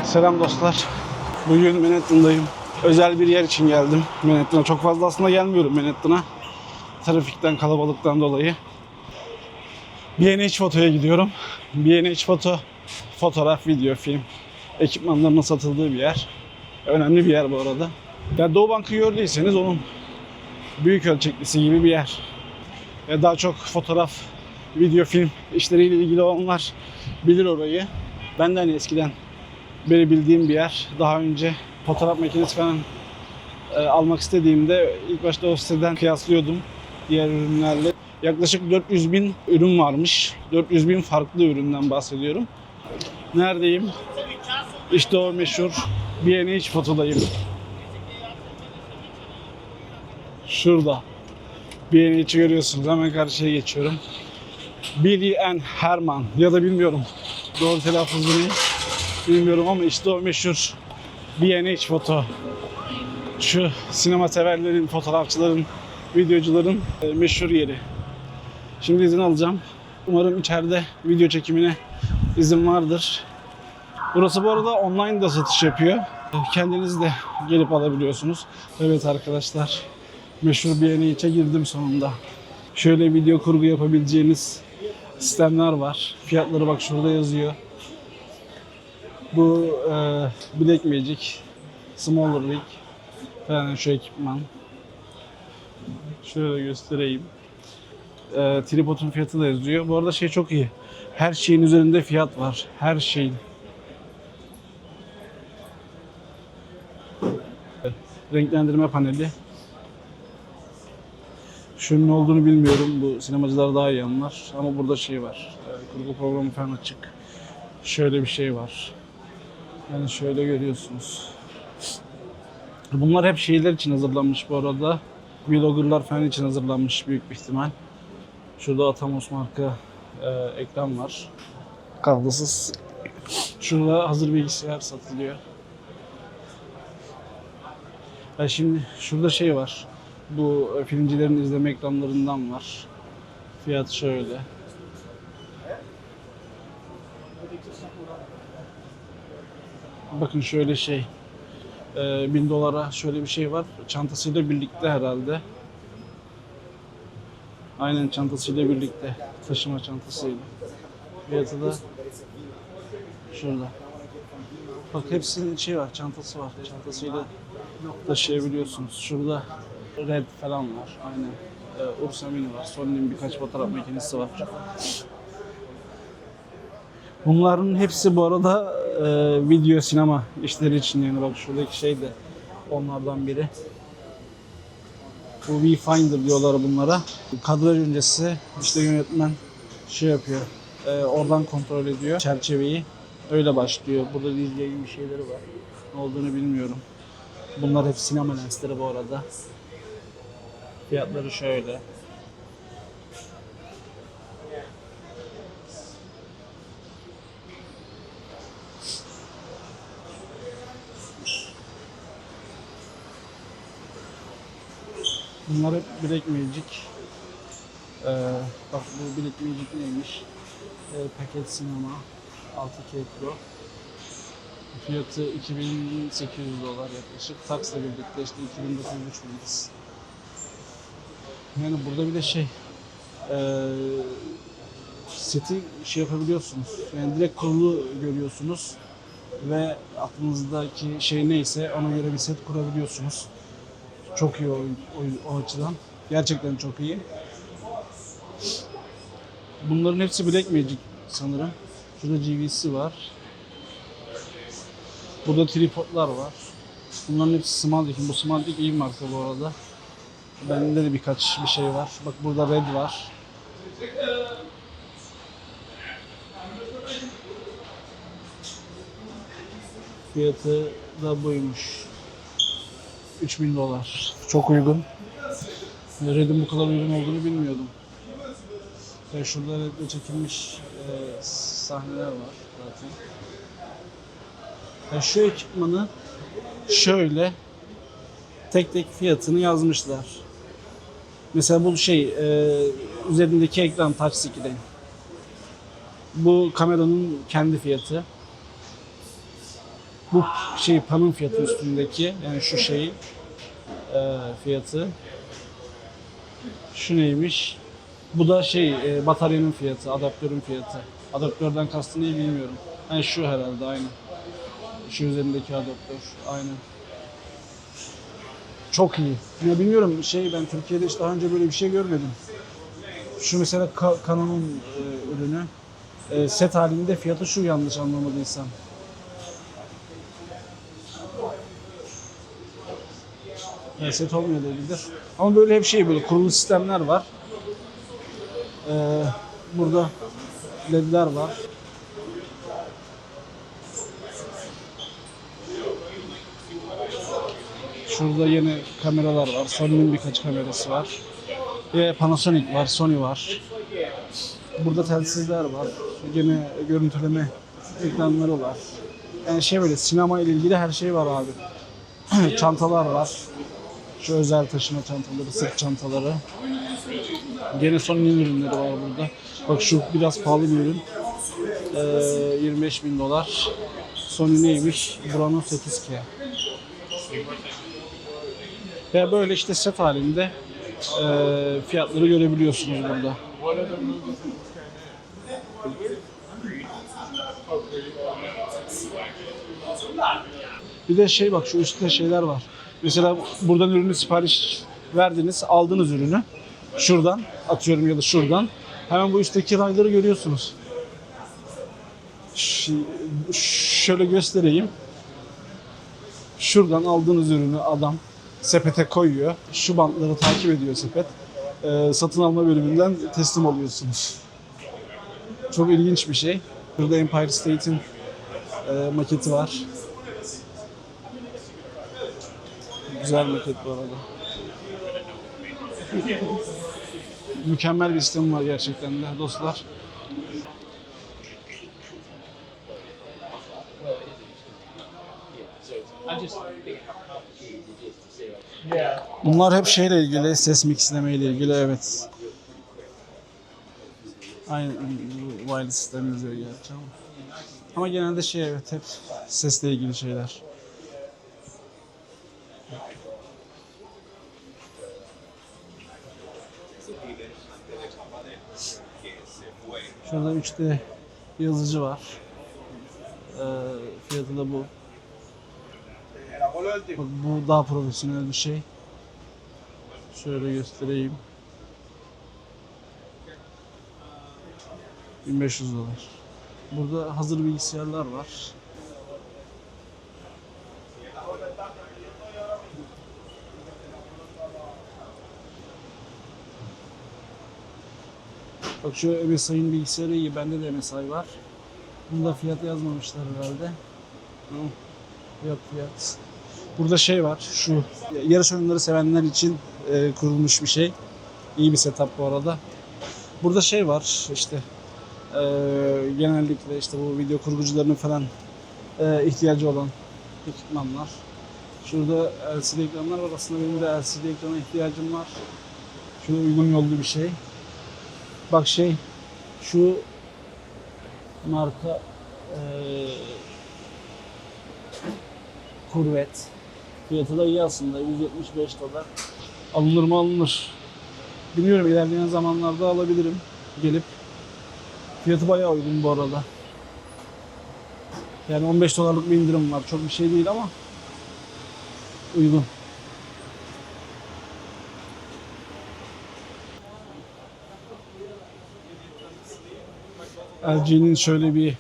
Selam dostlar. Bugün Manhattan'dayım. Özel bir yer için geldim Manhattan'a. Çok fazla aslında gelmiyorum Manhattan'a. Trafikten, kalabalıktan dolayı. B&H Photo'ya gidiyorum. B&H Photo, fotoğraf, video, film ekipmanlarının satıldığı bir yer. Önemli bir yer bu arada. Ya Doğu Bank'ı gördüyseniz onun büyük ölçeklisi gibi bir yer. Daha çok fotoğraf, video, film işleriyle ilgili olanlar bilir orayı. Ben de hani eskiden beri bildiğim bir yer. Daha önce fotoğraf makinesi falan almak istediğimde ilk başta o siteden kıyaslıyordum diğer ürünlerle. Yaklaşık 400 bin ürün varmış. 400 bin farklı üründen bahsediyorum. Neredeyim? İşte o meşhur B&H Photo'dayım. Şurada. B&H'i görüyorsunuz. Hemen karşıya geçiyorum. Billy and Herman ya da bilmiyorum. Doğru telaffuzunu bilmiyorum ama işte o meşhur B&H Photo. Şu sinema severlerin, fotoğrafçıların, videocuların meşhur yeri. Şimdi izin alacağım. Umarım içeride video çekimine izin vardır. Burası bu arada online da satış yapıyor. Kendiniz de gelip alabiliyorsunuz. Evet arkadaşlar, meşhur B&H'e girdim sonunda. Şöyle video kurgu yapabileceğiniz sistemler var. Fiyatları bak şurada yazıyor. Bu Blackmagic, Smaller Rig falan şu ekipman. Şöyle göstereyim. Tripodun fiyatı da yazıyor. Bu arada şey çok iyi. Her şeyin üzerinde fiyat var. Her şeyin. Renklendirme paneli. Şunun ne olduğunu bilmiyorum. Bu sinemacılar daha iyi anlar. Ama burada şey var. Kurgu programı falan açık. Şöyle bir şey var. Yani şöyle görüyorsunuz. Bunlar hep şeyler için hazırlanmış bu arada. Vloggerlar falan için hazırlanmış büyük bir ihtimal. Şurada Atomos marka ekran var. Kablosuz. Şurada hazır bilgisayar satılıyor. Şimdi şurada şey var. Bu filmcilerin izleme ekranlarından var. Fiyat şöyle. Bakın şöyle şey. 1000 dolara şöyle bir şey var. Çantasıyla birlikte herhalde. Aynen çantasıyla birlikte. Taşıma çantasıyla. Fiyatı da şurada. Bak hepsinin şey var, çantası var. Çantasıyla taşıyabiliyorsunuz. Şurada Red falan var. Aynen. Ursa Mini var. Sony'nin birkaç fotoğraf makinesi var. Bunların hepsi bu arada video sinema işleri için, yani bak şuradaki şey de onlardan biri. Bu Viewfinder diyorlar bunlara. Kadraj öncesi işte yönetmen şey yapıyor. Oradan kontrol ediyor çerçeveyi. Öyle başlıyor. Burada DJI bir şeyleri var. Ne olduğunu bilmiyorum. Bunlar hep sinema lensleri bu arada. Fiyatları şöyle. Bunlar hep Blackmagic. Bak bu Blackmagic neymiş? Paket sinema 6K Pro. Fiyatı 2800 dolar yaklaşık. Taksla birlikte işte 2900-3000. Yani burada bir de şey seti şey yapabiliyorsunuz. Yani direkt kurulu görüyorsunuz ve aklınızdaki şey neyse ona göre bir set kurabiliyorsunuz. Çok iyi o açıdan. Gerçekten çok iyi. Bunların hepsi Blackmagic sanırım. Şurada GVC var. Burada tripodlar var. Bunların hepsi Smaltic. Bu Smaltic iyi marka bu arada. Bende de birkaç bir şey var. Bak burada Red var. Fiyatı da buymuş. 3000 dolar. Çok uygun. Red'in bu kadar uygun olduğunu bilmiyordum. Şurada Red'le çekilmiş sahneler var zaten. Şu ekipmanı şöyle tek tek fiyatını yazmışlar. Mesela bu şey üzerindeki ekran touch screen. Bu kameranın kendi fiyatı. Bu şey panın fiyatı üstündeki, yani şu şeyin fiyatı. Şu neymiş? Bu da şey bataryanın fiyatı, adaptörün fiyatı. Adaptörden kastı neyi bilmiyorum. Yani şu herhalde aynı. Şu üzerindeki adaptör aynı. Çok iyi. Ya bilmiyorum ben Türkiye'de hiç daha önce böyle bir şey görmedim. Şu mesela Canon'un ürünü. Set halinde fiyatı şu, yanlış anlamadıysam. Set olmuyor olabilir. Ama böyle hep böyle kurulu sistemler var. Burada ledler var. Şurada yine kameralar var. Sony'nin birkaç kamerası var. Panasonic var, Sony var. Burada telsizler var. Yine görüntüleme ekranları var. Yani böyle sinema ile ilgili her şey var abi. Çantalar var. Şu özel taşıma çantaları, sırt çantaları. Gene Sony'nin ürünleri var burada. Bak şu biraz pahalı bir ürün. 25.000 dolar. Sony neymiş? Brano 8K. Ve böyle set halinde fiyatları görebiliyorsunuz burada. Bir de bak şu üstte şeyler var. Mesela buradan ürünü sipariş verdiniz, aldınız ürünü. Şuradan atıyorum ya da şuradan. Hemen bu üstteki rayları görüyorsunuz. Şöyle göstereyim. Şuradan aldığınız ürünü adam sepete koyuyor. Şu bantları takip ediyor sepet. Satın alma bölümünden teslim alıyorsunuz. Çok ilginç bir şey. Burada Empire State'in maketi var. Güzel maket bu arada. Mükemmel bir sistem var gerçekten de dostlar. Bunlar hep şeyle ilgili, ses mixleme ile ilgili, evet. Aynı wireless sistem yazıyor gerçi ama. Ama genelde evet, hep sesle ilgili şeyler. Şurada 3D yazıcı var. Fiyatı da bu. Bak, bu daha profesyonel bir şey. Şöyle göstereyim. 1500 dolar. Burada hazır bilgisayarlar var. Bak şu MSI'nin bilgisayarı iyi. Bende de MSI var. Bunda fiyat yazmamışlar herhalde. Fiyat. Burada var. Şu yarış oyunları sevenler için kurulmuş bir şey. İyi bir setup bu arada. Burada var genellikle bu video kurgucularının falan ihtiyacı olan ekipmanlar. Şurada LCD ekranlar var. Aslında benim de LCD ekrana ihtiyacım var. Şurada uygun yollu bir şey. Bak şu marka Corvette. Fiyatı da iyi aslında. 175 dolar. Alınır mı alınır. Bilmiyorum, ilerleyen zamanlarda alabilirim. Gelip. Fiyatı bayağı uygun bu arada. Yani 15 dolarlık bir indirim var. Çok bir şey değil ama uygun. LG'nin şöyle bir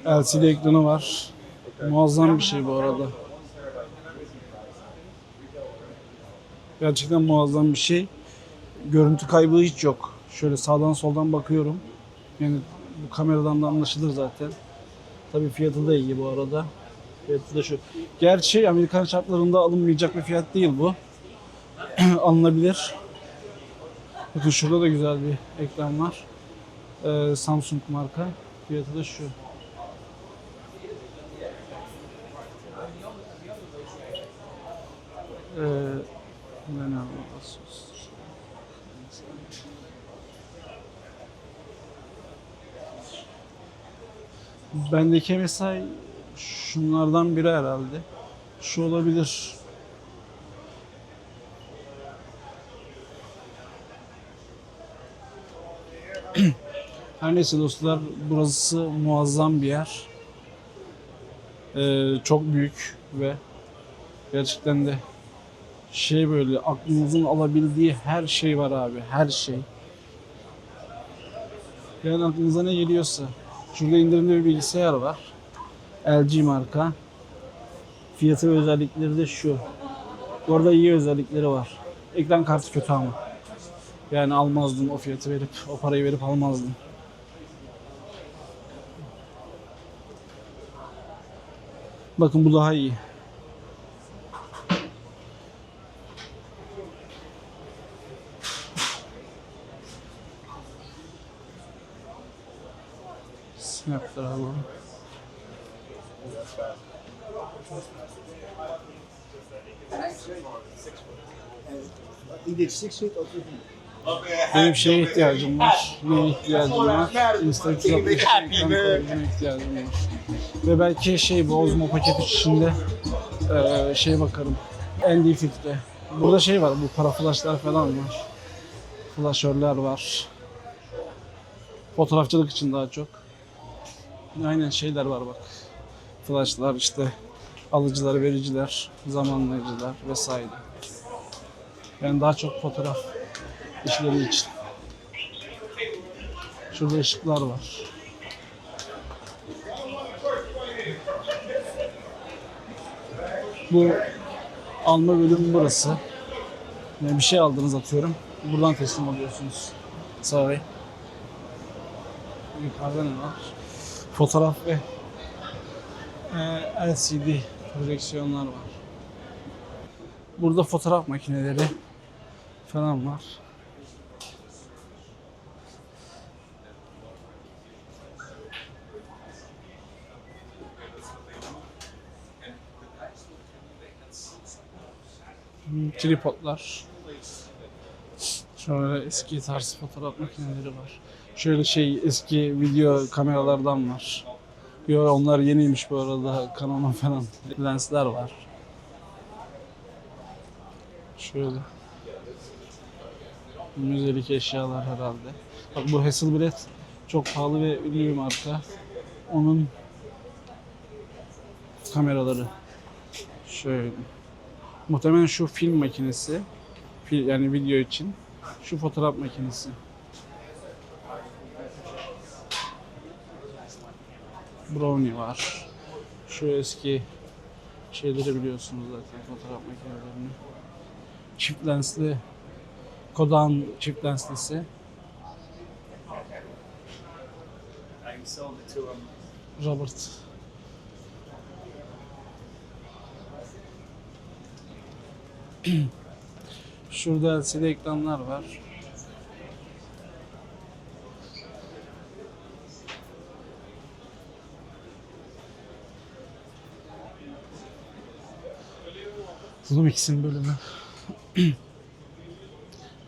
LCD ekranı var. Muazzam bir şey bu arada. Gerçekten muazzam bir şey. Görüntü kaybı hiç yok. Şöyle sağdan soldan bakıyorum. Yani bu kameradan da anlaşılır zaten. Tabii fiyatı da iyi bu arada. Fiyatı da şu. Gerçi Amerikan şartlarında alınmayacak bir fiyat değil bu. Alınabilir. Bakın şurada da güzel bir ekran var. Samsung marka. Fiyatı da şu. Bendeki MSI Şunlardan biri herhalde. Şu olabilir. Her neyse dostlar, burası muazzam bir yer. Çok büyük ve gerçekten de böyle aklınızın alabildiği her şey var abi, her şey. Yani aklınıza ne geliyorsa. Şurada indirimli bir bilgisayar var. LG marka. Fiyatı ve özellikleri de şu. Bu arada iyi özellikleri var. Ekran kartı kötü ama. Yani almazdım o fiyatı verip, o parayı verip almazdım. Bakın bu daha iyi. Snapdragon. Benim şeye ihtiyacım var. Neye ihtiyacım var? Instagram ihtiyacım var. Ve belki bu Osmo paket içinde bakarım. ND filtre. Burada var, bu para flashlar falan var. Flaşörler var. Fotoğrafçılık için daha çok. Aynen şeyler var bak. Flashlar işte, alıcılar, vericiler, zamanlayıcılar vesaire. Yani daha çok fotoğraf işleri için. Şurada ışıklar var. Bu alma bölümü burası. Yani bir şey aldınız atıyorum. Buradan teslim alıyorsunuz. Sorry. Yukarıda ne var? Fotoğraf ve LCD projeksiyonlar var. Burada fotoğraf makineleri falan var. Tripodlar. Şöyle eski tarz fotoğraf makineleri var. Şöyle eski video kameralardan var. Yo, onlar yeniymiş bu arada, Canon'un falan. Lensler var. Şöyle. Müzelik eşyalar herhalde. Bak bu Hasselblad çok pahalı ve ünlü bir marka. Onun kameraları. Şöyle. Muhtemelen şu film makinesi. Yani video için. Şu fotoğraf makinesi. Brownie var. Şu eski şeyleri biliyorsunuz zaten, fotoğraf makinelerini. Çift lensli, Kodan çift lenslisi. Robert. Şurada LCD ekranlar var. Lumix'in bölümü.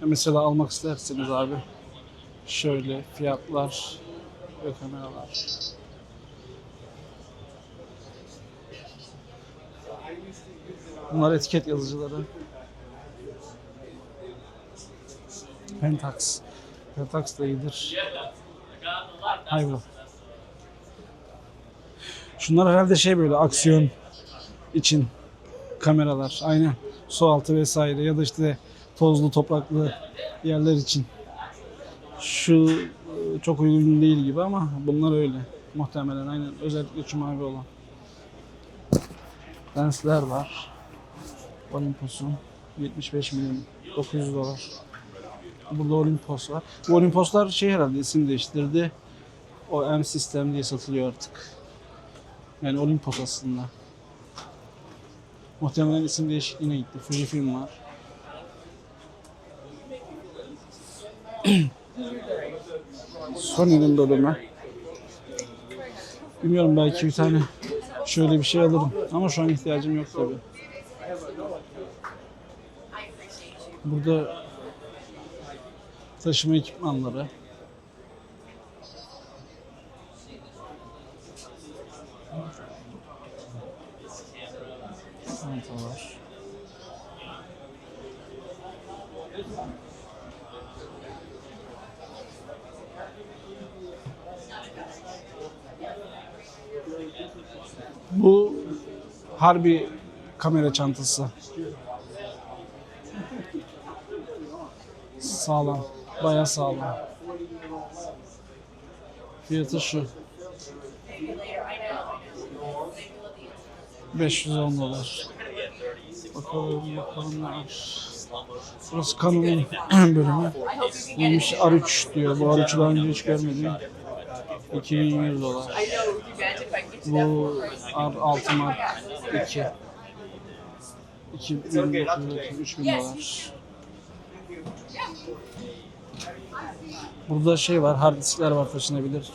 Mesela almak isterseniz abi, şöyle fiyatlar ve kameralar. Bunlar etiket yazıcıları. Pentax. Pentax da iyidir. Hayır. Şunlar herhalde böyle aksiyon için kameralar. Aynen. Su altı vesaire ya da işte tozlu topraklı yerler için. Şu çok uygun değil gibi ama bunlar öyle. Muhtemelen aynen. Özellikle şu mavi olan. Lensler var. Olympus'un 75 milim, $900. Burada Olympus var. Bu Olympus'lar herhalde isim değiştirdi. O M sistem diye satılıyor artık. Yani Olympus aslında. Muhtemelen isim değişikliğine gitti. Fujifilm var. Sony'nin bölümü. Bilmiyorum, belki bir tane şöyle bir şey alırım. Ama şu an ihtiyacım yok tabii. Burada taşıma ekipmanları. çanta var. Bu harbi kamera çantası. Sağlam. Bayağı sağlam. Fiyatı şu. 510 dolar. Bakalım ne var. Burası Canon'un bölümü. Neymiş? R3 diyor. Bu R3'ü daha önce hiç görmedim. 2100 dolar. Bu R6 Mark 2. 3000 dolar. Burada şey var, hard diskler var, taşınabilir.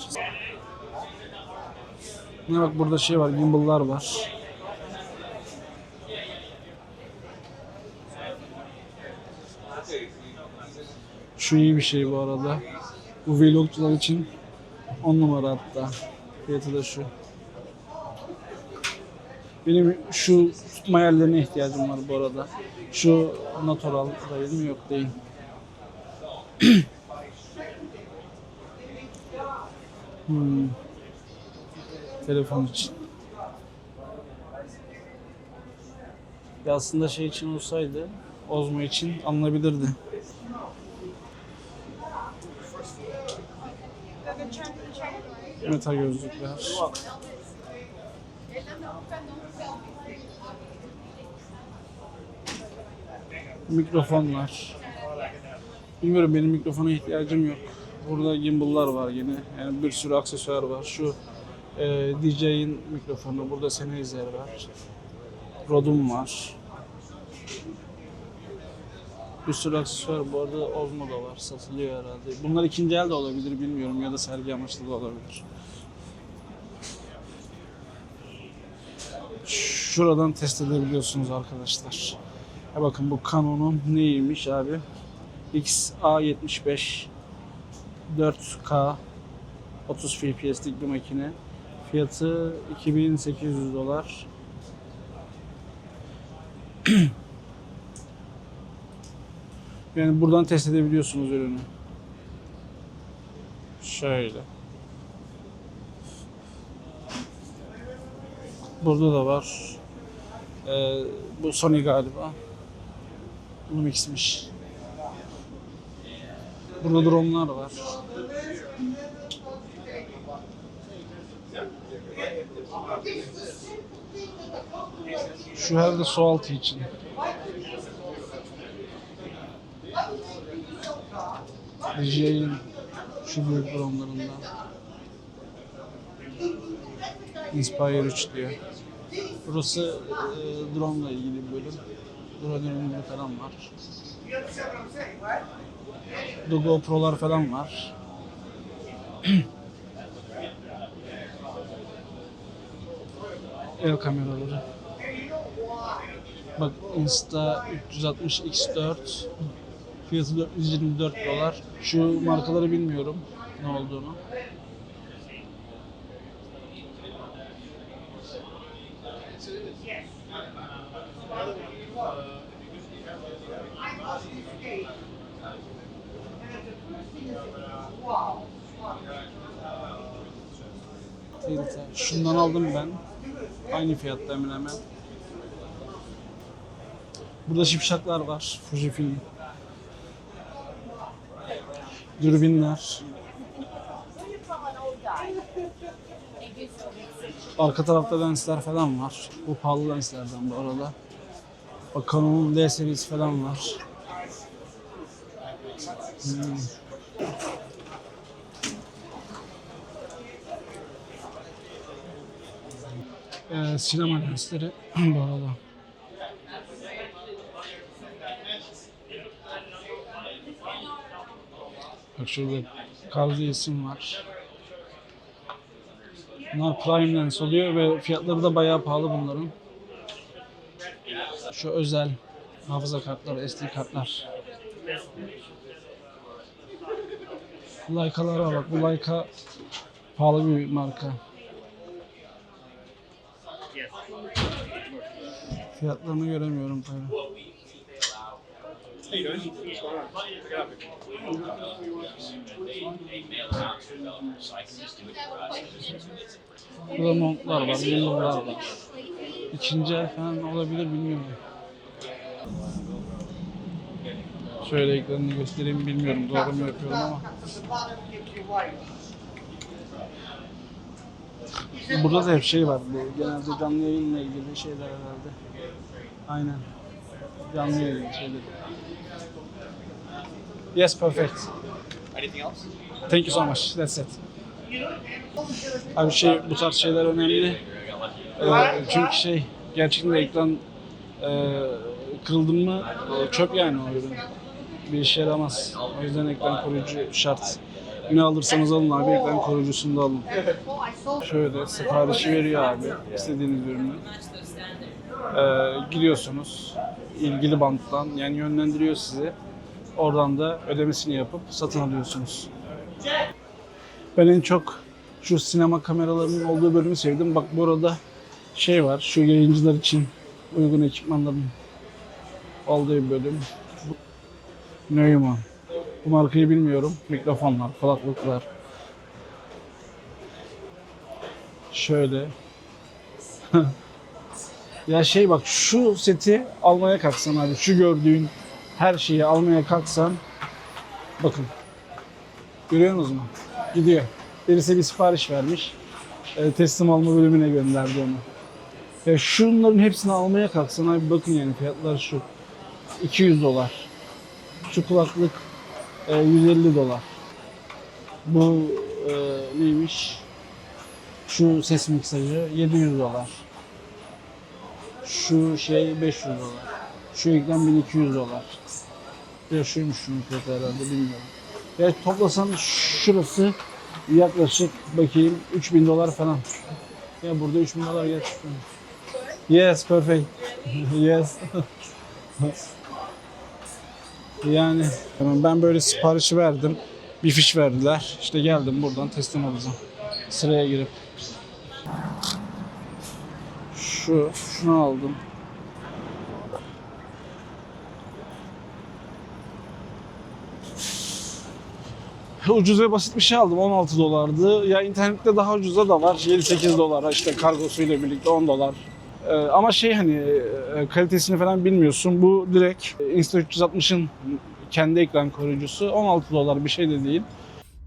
Ne bak, burada şey var, gimbal'lar var. Şu iyi bir şey bu arada. Bu vlogcular için 10 numara hatta. Fiyatı da şu. Benim şu tutma yerlerine ihtiyacım var bu arada. Şu natural değil mi? Yok, değil. Telefon için. Ya aslında şey için olsaydı, Osmo için alınabilirdi. Meta gözlükler. Mikrofonlar. Bilmiyorum, benim mikrofona ihtiyacım yok. Burada gimbal'lar var yine. Yani bir sürü aksesuar var. Şu DJ'in mikrofonu. Burada Sennheiser var. Rode'um var. Bir sürü aksesuar. Bu arada Osmo da var. Satılıyor herhalde. Bunlar ikinci el de olabilir, bilmiyorum. Ya da sergi amaçlı da olabilir. Şuradan test edebiliyorsunuz arkadaşlar. Bakın bu Canon'un neymiş abi? XA75 4K 30 fps'lik bir makine. Fiyatı 2800 dolar. Yani buradan test edebiliyorsunuz ürünü. Şöyle. Burada da var. Bu Sony galiba. Lumix'miş. Burada drone'lar var. Şu herhalde su altı için. DJI'nin şu büyük drone'larından. Inspire 3 diyor. Burası drone ile ilgili bir bölüm. Drone ürünleri falan var. Burada GoPro'lar falan var. El kameraları. Bak, Insta 360 X4. Fiyatı 424 dolar. Şu markaları bilmiyorum ne olduğunu. Şundan aldım ben. Aynı fiyatta hemen hemen. Burada şipşaklar var. Fujifilm. Dürbünler. Arka tarafta lensler falan var. Bu pahalı lenslerden bu arada. Bak, Canon'un D serisi falan var. Sinema lensleri bu arada. Bak, şurada Carl isim var. Bunlar prime lens oluyor ve fiyatları da bayağı pahalı bunların. Şu özel hafıza kartları, SD kartlar. Leica'lara bak. Bu Leica pahalı bir marka. Fiyatlarını göremiyorum tabii. Burada montlar var, yıllılar var. İkinci el falan olabilir, bilmiyorum. Şöyle ekranını göstereyim, bilmiyorum doğru mu yapıyorum ama. Burada da hep şey var, genelde canlı yayınla ilgili şeyler herhalde. Aynen. Canlı yayın şeyleri. Yes, perfect. Anything else? Thank you so much. That's it. Abi bu tarz şeyler önemli. Çünkü gerçekten de ekran kırıldı mı çöp yani o ürün. Bir işe yaramaz. O yüzden ekran koruyucu şart. Ne alırsanız alın abi, ekran koruyucusunu da alın. Şöyle siparişi veriyor abi, istediğiniz ürünü. Gidiyorsunuz ilgili banttan, yani yönlendiriyor sizi. Oradan da ödemesini yapıp satın alıyorsunuz. Ben en çok şu sinema kameralarının olduğu bölümü sevdim. Bak burada var, şu yayıncılar için uygun ekipmanların olduğu bölüm. Neumann. Bu markayı bilmiyorum. Mikrofonlar, kulaklıklar. Şöyle. Ya bak, şu seti almaya kalksan abi, şu gördüğün her şeyi almaya kalksan, bakın. Görüyor musunuz? Gidiyor. Birisi bir sipariş vermiş. Teslim alma bölümüne gönderdi onu. Ya şunların hepsini almaya kalksan abi, bakın yani fiyatlar şu. $200. Şu kulaklık $150. Bu neymiş? Şu ses miksajı $700. Şu $500. Şu ekran $1200. Ya şuymuş şunun fiyatı herhalde, bilmiyorum. Ya toplasan şurası yaklaşık bakayım $3000 falan. Ya burada $3000 gerçekten. Yes, perfect. Yes. Yani ben böyle siparişi verdim. Bir fiş verdiler. İşte geldim, buradan teslim alacağım. Sıraya girip. Şunu aldım. Ucuz ve basit bir şey aldım. $16. Ya internette daha ucuza da var. $7-8, işte kargosuyla birlikte $10. Ama kalitesini falan bilmiyorsun. Bu direkt Insta360'ın kendi ekran koruyucusu. $16, bir şey de değil.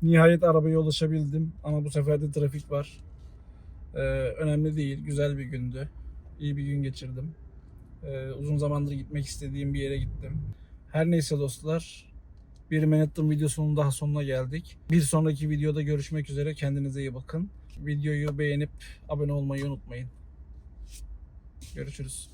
Nihayet arabaya ulaşabildim ama bu sefer de trafik var. Önemli değil. Güzel bir gündü. İyi bir gün geçirdim. Uzun zamandır gitmek istediğim bir yere gittim. Her neyse dostlar, bir Manhattan videosunun daha sonuna geldik. Bir sonraki videoda görüşmek üzere. Kendinize iyi bakın. Videoyu beğenip abone olmayı unutmayın. Görüşürüz.